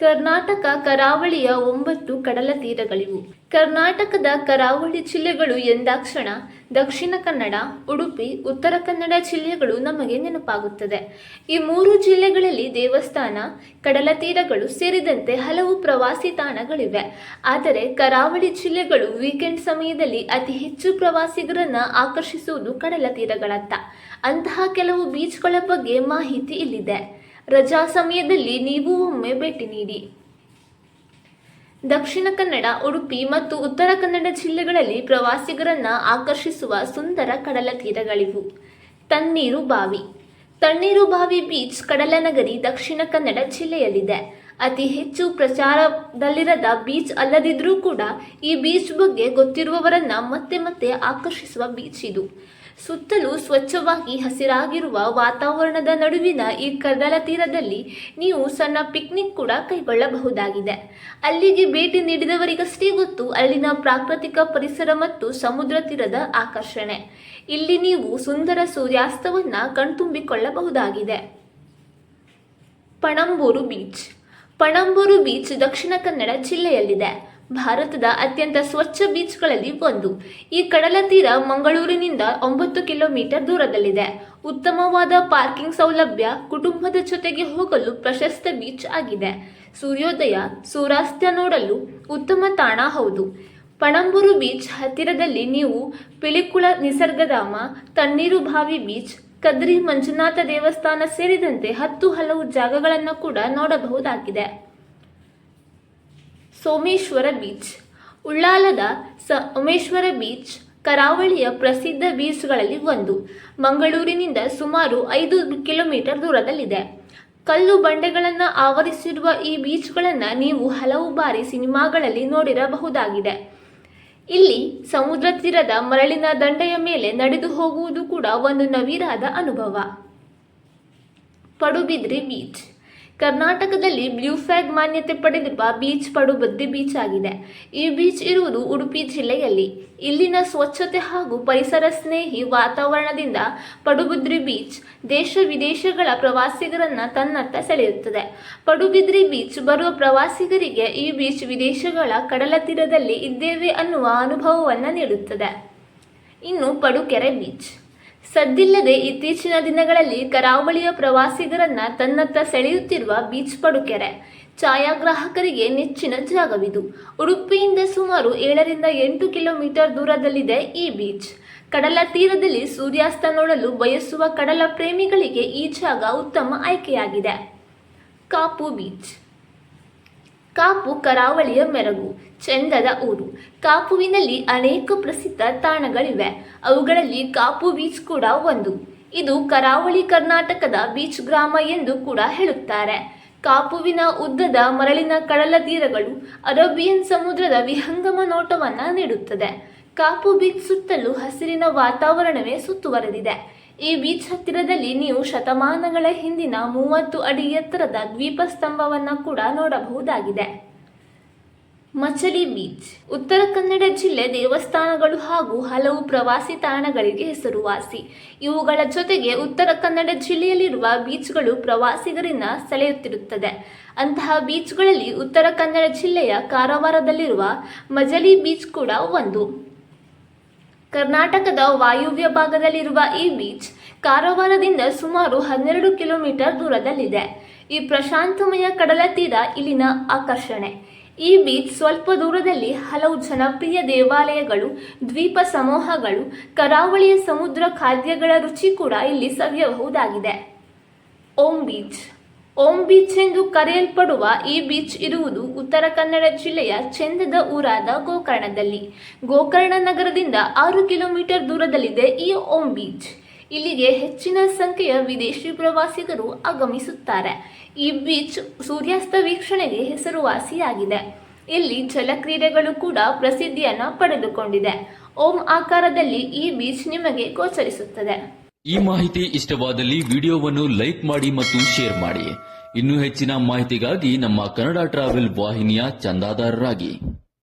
ಕರ್ನಾಟಕ ಕರಾವಳಿಯ 9 ಕಡಲ ತೀರಗಳಿವು. ಕರ್ನಾಟಕದ ಕರಾವಳಿ ಜಿಲ್ಲೆಗಳು ಎಂದಾಕ್ಷಣ ದಕ್ಷಿಣ ಕನ್ನಡ, ಉಡುಪಿ, ಉತ್ತರ ಕನ್ನಡ ಜಿಲ್ಲೆಗಳು ನಮಗೆ ನೆನಪಾಗುತ್ತದೆ. ಈ 3 ಜಿಲ್ಲೆಗಳಲ್ಲಿ ದೇವಸ್ಥಾನ, ಕಡಲ ತೀರಗಳು ಸೇರಿದಂತೆ ಹಲವು ಪ್ರವಾಸಿ ತಾಣಗಳಿವೆ. ಆದರೆ ಕರಾವಳಿ ಜಿಲ್ಲೆಗಳು ವೀಕೆಂಡ್ ಸಮಯದಲ್ಲಿ ಅತಿ ಹೆಚ್ಚು ಪ್ರವಾಸಿಗರನ್ನ ಆಕರ್ಷಿಸುವುದು ಕಡಲ ತೀರಗಳತ್ತ. ಅಂತಹ ಕೆಲವು ಬೀಚ್ಗಳ ಬಗ್ಗೆ ಮಾಹಿತಿ ಇಲ್ಲಿದೆ. ರಜಾ ಸಮಯದಲ್ಲಿ ನೀವು ಒಮ್ಮೆ ಭೇಟಿ ನೀಡಿ. ದಕ್ಷಿಣ ಕನ್ನಡ, ಉಡುಪಿ ಮತ್ತು ಉತ್ತರ ಕನ್ನಡ ಜಿಲ್ಲೆಗಳಲ್ಲಿ ಪ್ರವಾಸಿಗರನ್ನ ಆಕರ್ಷಿಸುವ ಸುಂದರ ಕಡಲ ತೀರಗಳಿವು. ತಣ್ಣೀರುಬಾವಿ. ತಣ್ಣೀರುಬಾವಿ ಬೀಚ್ ಕಡಲನಗರಿ ದಕ್ಷಿಣ ಕನ್ನಡ ಜಿಲ್ಲೆಯಲ್ಲಿದೆ. ಅತಿ ಹೆಚ್ಚು ಪ್ರಚಾರದಲ್ಲಿರದ ಬೀಚ್ ಅಲ್ಲದಿದ್ರೂ ಕೂಡ ಈ ಬೀಚ್ ಬಗ್ಗೆ ಗೊತ್ತಿರುವವರನ್ನ ಮತ್ತೆ ಮತ್ತೆ ಆಕರ್ಷಿಸುವ ಬೀಚ್ ಇದು. ಸುತ್ತಲೂ ಸ್ವಚ್ಛವಾಗಿ ಹಸಿರಾಗಿರುವ ವಾತಾವರಣದ ನಡುವಿನ ಈ ಕಡಲ ತೀರದಲ್ಲಿ ನೀವು ಸಣ್ಣ ಪಿಕ್ನಿಕ್ ಕೂಡ ಕೈಗೊಳ್ಳಬಹುದಾಗಿದೆ. ಅಲ್ಲಿಗೆ ಭೇಟಿ ನೀಡಿದವರಿಗಷ್ಟೇ ಗೊತ್ತು ಅಲ್ಲಿನ ಪ್ರಾಕೃತಿಕ ಪರಿಸರ ಮತ್ತು ಸಮುದ್ರ ತೀರದ ಆಕರ್ಷಣೆ. ಇಲ್ಲಿ ನೀವು ಸುಂದರ ಸೂರ್ಯಾಸ್ತವನ್ನ ಕಣ್ತುಂಬಿಕೊಳ್ಳಬಹುದಾಗಿದೆ. ಪಣಂಬೂರು ಬೀಚ್. ಪಣಂಬೂರು ಬೀಚ್ ದಕ್ಷಿಣ ಕನ್ನಡ ಜಿಲ್ಲೆಯಲ್ಲಿದೆ. ಭಾರತದ ಅತ್ಯಂತ ಸ್ವಚ್ಛ ಬೀಚ್ಗಳಲ್ಲಿ ಒಂದು. ಈ ಕಡಲ ತೀರ ಮಂಗಳೂರಿನಿಂದ 9 ಕಿಲೋಮೀಟರ್ ದೂರದಲ್ಲಿದೆ. ಉತ್ತಮವಾದ ಪಾರ್ಕಿಂಗ್ ಸೌಲಭ್ಯ, ಕುಟುಂಬದ ಜೊತೆಗೆ ಹೋಗಲು ಪ್ರಶಸ್ತ ಬೀಚ್ ಆಗಿದೆ. ಸೂರ್ಯೋದಯ, ಸೂರ್ಯಾಸ್ತ ನೋಡಲು ಉತ್ತಮ ತಾಣ ಹೌದು. ಪಣಂಬೂರು ಬೀಚ್ ಹತ್ತಿರದಲ್ಲಿ ನೀವು ಪಿಲಿಕುಳ ನಿಸರ್ಗಧಾಮ, ತಣ್ಣೀರುಬಾವಿ ಬೀಚ್, ಕದ್ರಿ ಮಂಜುನಾಥ ದೇವಸ್ಥಾನ ಸೇರಿದಂತೆ ಹಲವು ಜಾಗಗಳನ್ನು ಕೂಡ ನೋಡಬಹುದಾಗಿದೆ. ಸೋಮೇಶ್ವರ ಬೀಚ್. ಉಳ್ಳಾಲದ ಸೋಮೇಶ್ವರ ಬೀಚ್ ಕರಾವಳಿಯ ಪ್ರಸಿದ್ಧ ಬೀಚ್ಗಳಲ್ಲಿ ಒಂದು. ಮಂಗಳೂರಿನಿಂದ ಸುಮಾರು 5 ಕಿಲೋಮೀಟರ್ ದೂರದಲ್ಲಿದೆ. ಕಲ್ಲು ಬಂಡೆಗಳನ್ನು ಆವರಿಸಿರುವ ಈ ಬೀಚ್ಗಳನ್ನು ನೀವು ಹಲವು ಬಾರಿ ಸಿನಿಮಾಗಳಲ್ಲಿ ನೋಡಿರಬಹುದಾಗಿದೆ. ಇಲ್ಲಿ ಸಮುದ್ರ ತೀರದ ಮರಳಿನ ದಂಡೆಯ ಮೇಲೆ ನಡೆದು ಹೋಗುವುದು ಕೂಡ ಒಂದು ನವಿರಾದ ಅನುಭವ. ಪಡುಬಿದ್ರಿ ಬೀಚ್. ಕರ್ನಾಟಕದಲ್ಲಿ ಬ್ಲೂ ಫ್ಲಾಗ್ ಮಾನ್ಯತೆ ಪಡೆದಿರುವ ಬೀಚ್ ಪಡುಬಿದ್ರಿ ಬೀಚ್ ಆಗಿದೆ. ಈ ಬೀಚ್ ಇರುವುದು ಉಡುಪಿ ಜಿಲ್ಲೆಯಲ್ಲಿ. ಇಲ್ಲಿನ ಸ್ವಚ್ಛತೆ ಹಾಗೂ ಪರಿಸರ ಸ್ನೇಹಿ ವಾತಾವರಣದಿಂದ ಪಡುಬಿದ್ರಿ ಬೀಚ್ ದೇಶ ವಿದೇಶಗಳ ಪ್ರವಾಸಿಗರನ್ನ ತನ್ನತ್ತ ಸೆಳೆಯುತ್ತದೆ. ಪಡುಬಿದ್ರಿ ಬೀಚ್ ಬರುವ ಪ್ರವಾಸಿಗರಿಗೆ ಈ ಬೀಚ್ ವಿದೇಶಗಳ ಕಡಲ ತೀರದಲ್ಲಿ ಇದ್ದೇವೆ ಅನ್ನುವ ಅನುಭವವನ್ನು ನೀಡುತ್ತದೆ. ಇನ್ನು ಪಡುಕೆರೆ ಬೀಚ್. ಸದ್ದಿಲ್ಲದೆ ಇತ್ತೀಚಿನ ದಿನಗಳಲ್ಲಿ ಕರಾವಳಿಯ ಪ್ರವಾಸಿಗರನ್ನ ತನ್ನತ್ತ ಸೆಳೆಯುತ್ತಿರುವ ಬೀಚ್ ಪಡುಕೆರೆ. ಛಾಯಾಗ್ರಾಹಕರಿಗೆ ನೆಚ್ಚಿನ ಜಾಗವಿದು. ಉಡುಪಿಯಿಂದ ಸುಮಾರು 7ರಿಂದ 8 ಕಿಲೋಮೀಟರ್ ದೂರದಲ್ಲಿದೆ ಈ ಬೀಚ್. ಕಡಲ ತೀರದಲ್ಲಿ ಸೂರ್ಯಾಸ್ತ ನೋಡಲು ಬಯಸುವ ಕಡಲ ಪ್ರೇಮಿಗಳಿಗೆ ಈ ಜಾಗ ಉತ್ತಮ ಆಯ್ಕೆಯಾಗಿದೆ. ಕಾಪು ಬೀಚ್. ಕಾಪು ಕರಾವಳಿಯ ಮೆರಗು, ಚೆಂದದ ಊರು. ಕಾಪುವಿನಲ್ಲಿ ಅನೇಕ ಪ್ರಸಿದ್ಧ ತಾಣಗಳಿವೆ. ಅವುಗಳಲ್ಲಿ ಕಾಪು ಬೀಚ್ ಕೂಡ ಒಂದು. ಇದು ಕರಾವಳಿ ಕರ್ನಾಟಕದ ಬೀಚ್ ಗ್ರಾಮ ಎಂದು ಕೂಡ ಹೇಳುತ್ತಾರೆ. ಕಾಪುವಿನ ಉದ್ದದ ಮರಳಿನ ಕಡಲ ತೀರಗಳು ಅರೇಬಿಯನ್ ಸಮುದ್ರದ ವಿಹಂಗಮ ನೋಟವನ್ನು ನೀಡುತ್ತದೆ. ಕಾಪು ಬೀಚ್ ಸುತ್ತಲೂ ಹಸಿರಿನ ವಾತಾವರಣವೇ ಸುತ್ತುವರೆದಿದೆ. ಈ ಬೀಚ್ ಹತ್ತಿರದಲ್ಲಿ ನೀವು ಶತಮಾನಗಳ ಹಿಂದಿನ 30 ಅಡಿ ಎತ್ತರದ ದ್ವೀಪ ಸ್ತಂಭವನ್ನು ಕೂಡ ನೋಡಬಹುದಾಗಿದೆ. ಮಚಲಿ ಬೀಚ್. ಉತ್ತರ ಕನ್ನಡ ಜಿಲ್ಲೆ ದೇವಸ್ಥಾನಗಳು ಹಾಗೂ ಹಲವು ಪ್ರವಾಸಿ ತಾಣಗಳಿಗೆ ಹೆಸರುವಾಸಿ. ಇವುಗಳ ಜೊತೆಗೆ ಉತ್ತರ ಕನ್ನಡ ಜಿಲ್ಲೆಯಲ್ಲಿರುವ ಬೀಚ್ಗಳು ಪ್ರವಾಸಿಗರನ್ನ ಸೆಳೆಯುತ್ತಿರುತ್ತದೆ. ಅಂತಹ ಬೀಚ್ಗಳಲ್ಲಿ ಉತ್ತರ ಕನ್ನಡ ಜಿಲ್ಲೆಯ ಕಾರವಾರದಲ್ಲಿರುವ ಮಜಲಿ ಬೀಚ್ ಕೂಡ ಒಂದು. ಕರ್ನಾಟಕದ ವಾಯುವ್ಯ ಭಾಗದಲ್ಲಿರುವ ಈ ಬೀಚ್ ಕಾರವಾರದಿಂದ ಸುಮಾರು 12 ಕಿಲೋಮೀಟರ್ ದೂರದಲ್ಲಿದೆ. ಈ ಪ್ರಶಾಂತಮಯ ಕಡಲ ತೀರ ಇಲ್ಲಿನ ಆಕರ್ಷಣೆ. ಈ ಬೀಚ್ ಸ್ವಲ್ಪ ದೂರದಲ್ಲಿ ಹಲವು ಜನಪ್ರಿಯ ದೇವಾಲಯಗಳು, ದ್ವೀಪ ಸಮೂಹಗಳು, ಕರಾವಳಿಯ ಸಮುದ್ರ ಖಾದ್ಯಗಳ ರುಚಿ ಕೂಡ ಇಲ್ಲಿ ಸವಿಯಬಹುದಾಗಿದೆ. ಓಂ ಬೀಚ್. ಓಂ ಬೀಚ್ ಎಂದು ಕರೆಯಲ್ಪಡುವ ಈ ಬೀಚ್ ಇರುವುದು ಉತ್ತರ ಕನ್ನಡ ಜಿಲ್ಲೆಯ ಚೆಂದದ ಊರಾದ ಗೋಕರ್ಣದಲ್ಲಿ. ಗೋಕರ್ಣ ನಗರದಿಂದ 6 ಕಿಲೋಮೀಟರ್ ದೂರದಲ್ಲಿದೆ ಈ ಓಂ ಬೀಚ್. ಇಲ್ಲಿಗೆ ಹೆಚ್ಚಿನ ಸಂಖ್ಯೆಯ ವಿದೇಶಿ ಪ್ರವಾಸಿಗರು ಆಗಮಿಸುತ್ತಾರೆ. ಈ ಬೀಚ್ ಸೂರ್ಯಾಸ್ತ ವೀಕ್ಷಣೆಗೆ ಹೆಸರುವಾಸಿಯಾಗಿದೆ. ಇಲ್ಲಿ ಜಲಕ್ರೀಡೆಗಳು ಕೂಡ ಪ್ರಸಿದ್ಧಿಯನ್ನು ಪಡೆದುಕೊಂಡಿದೆ. ಓಂ ಆಕಾರದಲ್ಲಿ ಈ ಬೀಚ್ ನಿಮಗೆ ಗೋಚರಿಸುತ್ತದೆ. ಈ ಮಾಹಿತಿ ಇಷ್ಟವಾದಲ್ಲಿ ವಿಡಿಯೋವನ್ನು ಲೈಕ್ ಮಾಡಿ ಮತ್ತು ಶೇರ್ ಮಾಡಿ. ಇನ್ನೂ ಹೆಚ್ಚಿನ ಮಾಹಿತಿಗಾಗಿ ನಮ್ಮ ಕನ್ನಡ ಟ್ರಾವೆಲ್ ವಾಹಿನಿಯ ಚಂದಾದಾರರಾಗಿ.